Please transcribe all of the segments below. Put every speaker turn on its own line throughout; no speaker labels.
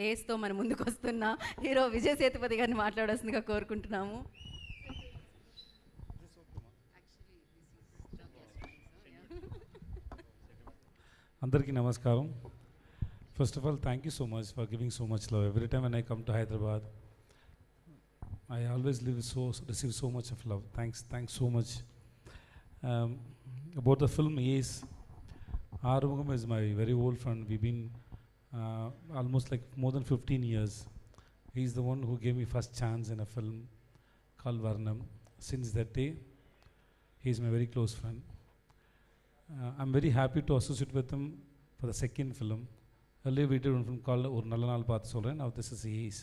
ఏస్తో మన ముందుకు వస్తున్న హీరో విజయ్ సేతుపతి గారిని మాట్లాడాల్సిందిగా కోరుకుంటున్నాము.
అందరికీ నమస్కారం. First of all, thank you so much for giving so much love. Every time when I come to Hyderabad, I always receive so much of love. Thanks so much. About the film, yes, Arumugam is my very old friend. We've been almost like more than 15 years. He's the one who gave me first chance in a film called Varnam. Since that day, he's my very close friend. I'm very happy to associate with him for the second film. Earlier we did one film called Or Nallanal Paathu Solren. Now this is Ace.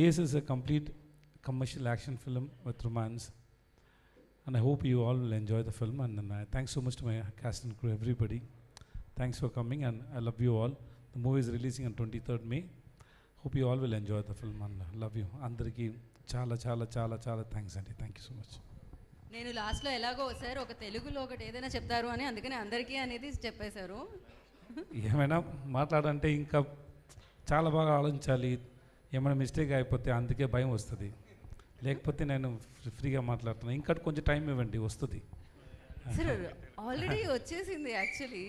Ace is a complete commercial action film with romance. And I hope you all will enjoy the film. And thanks so much to my cast and crew, everybody. Thanks for coming and I love you all. The movie is releasing on 23rd May. Hope you all will enjoy the film and love you. Andariki chala thanks Andy. Thank you so much.
నేను లాస్ట్లో ఎలాగో sir ఒక తెలుగులో ఒకటి ఏదైనా చెప్తారు అని అందుకని అందరికీ అనేది చెప్పేశారు.
ఏమైనా మాట్లాడంటే ఇంకా చాలా బాగా ఆలోచించాలి. ఏమైనా మిస్టేక్ అయిపోతే అందుకే భయం వస్తుంది. లేకపోతే నేను ఫ్రీగా మాట్లాడుతున్నాను. ఇంకా కొంచెం టైం ఇవ్వండి, వస్తుంది.
సార్ ఆల్రెడీ వచ్చేసింది యాక్చువల్లీ.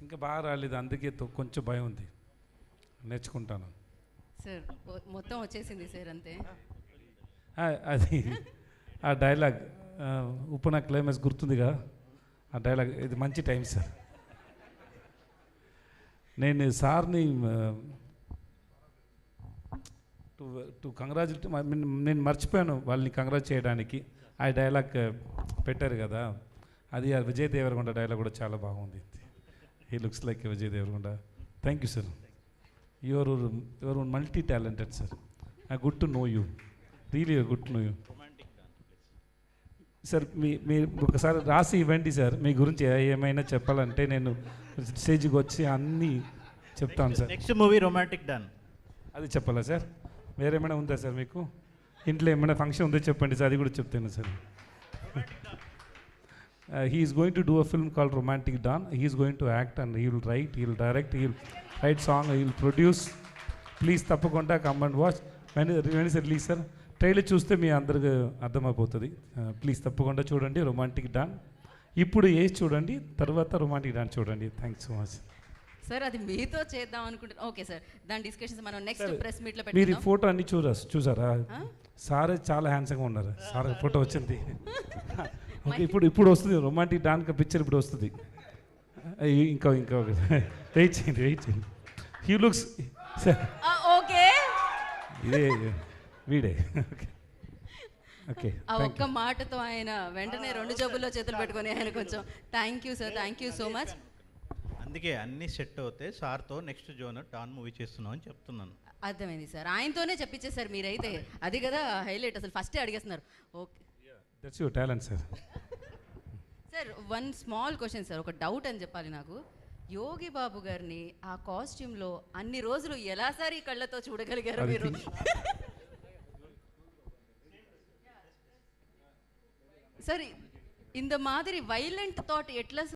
ఇంకా బాగా రాలేదు, అందుకే కొంచెం భయం ఉంది. నేర్చుకుంటాను
సార్. మొత్తం వచ్చేసింది సార్ అంతే.
అది ఆ డైలాగ్ ఉప్పున క్లైమాక్స్ గుర్తుందిగా, ఆ డైలాగ్ ఇది మంచి టైం సార్. నేను సార్ని టు కంగ్రాచులేట్, నేను మర్చిపోయాను వాళ్ళని కంగ్రాచులేట్ చేయడానికి. ఆ డైలాగ్ పెట్టారు కదా, అది విజయ్ దేవరకొండ డైలాగ్ కూడా చాలా బాగుంది. He looks like Vijay Deverakonda. Thank you sir. Your multi talented sir. I good to know you, really good to know you sir. మీరు ఒకసారి రాసి ఇవ్వండి సార్, మీ గురించి ఏమైనా చెప్పాలంటే నేను స్టేజ్కి వచ్చి అన్నీ చెప్తాను sir.
Next movie romantic don,
అది చెప్పాలా సార్? వేరేమైనా ఉందా సార్ మీకు? ఇంట్లో ఏమైనా ఫంక్షన్ ఉందో చెప్పండి సార్, అది కూడా చెప్తాను sir. He is going to do a film called romantic don. He is going to act and he will write, he will direct, he will write song, he will produce. Please తప్పకుండా come and watch. When is release sir? Trailer చూస్తే మీ అందరికి అర్థమైపోతుంది. Please తప్పకుండా చూడండి romantic don. ఇప్పుడు age చూడండి, తర్వాత రొమాంటిక్ డాన్ చూడండి. Thanks so much
sir. అది మీతో చేద్దాం అనుకుంటున్నాను. ఓకే సార్, దాని డిస్కషన్స్ మనం నెక్స్ట్ ప్రెస్ మీట్లో
మీరు
పెట్టుకుందాం.
ఫోటో అన్ని చూసారా? సారే చాలా హ్యాండ్సమ్గా ఉన్నారు. సార్ ఫోటో వచ్చింది. ఓకే, ఇప్పుడు వస్తుంది రొమాంటిక్ డాన్ పిక్చర్, ఇప్పుడు వస్తుంది. ఇంకా వెయిట్ చేయండి. హీ లుక్స్
ఓకే,
ఇదే వీడే. ఓకే,
ఆ ఒక్క మాటతో ఆయన వెంటనే రెండు జబ్బుల్లో చేతులు పెట్టుకొని ఆయన కొంచెం thank you sir, thank you so much.
అందుకే అన్ని సెట్ అవుతే సార్తో నెక్స్ట్ జోన్ డాన్ మూవీ చేస్తున్నాం అని చెప్తున్నాను.
అర్థమైంది సార్, ఆయనతోనే చెప్పించేసారు మీరైతే. అది కదా హైలైట్, అసలు ఫస్టే అడిగేస్తున్నారు. Okay,
that's your talent sir.
Sir one small question sir, ఒక డౌట్ అని చెప్పాలి నాకు. యోగి బాబు గారిని ఆ కాస్ట్యూమ్లో అన్ని రోజులు ఎలా సార్ ఈ కళ్ళతో చూడగలిగారు మీరు? సార్ இந்த மாதிரி వైలెంట్ థాట్ ఎట్లా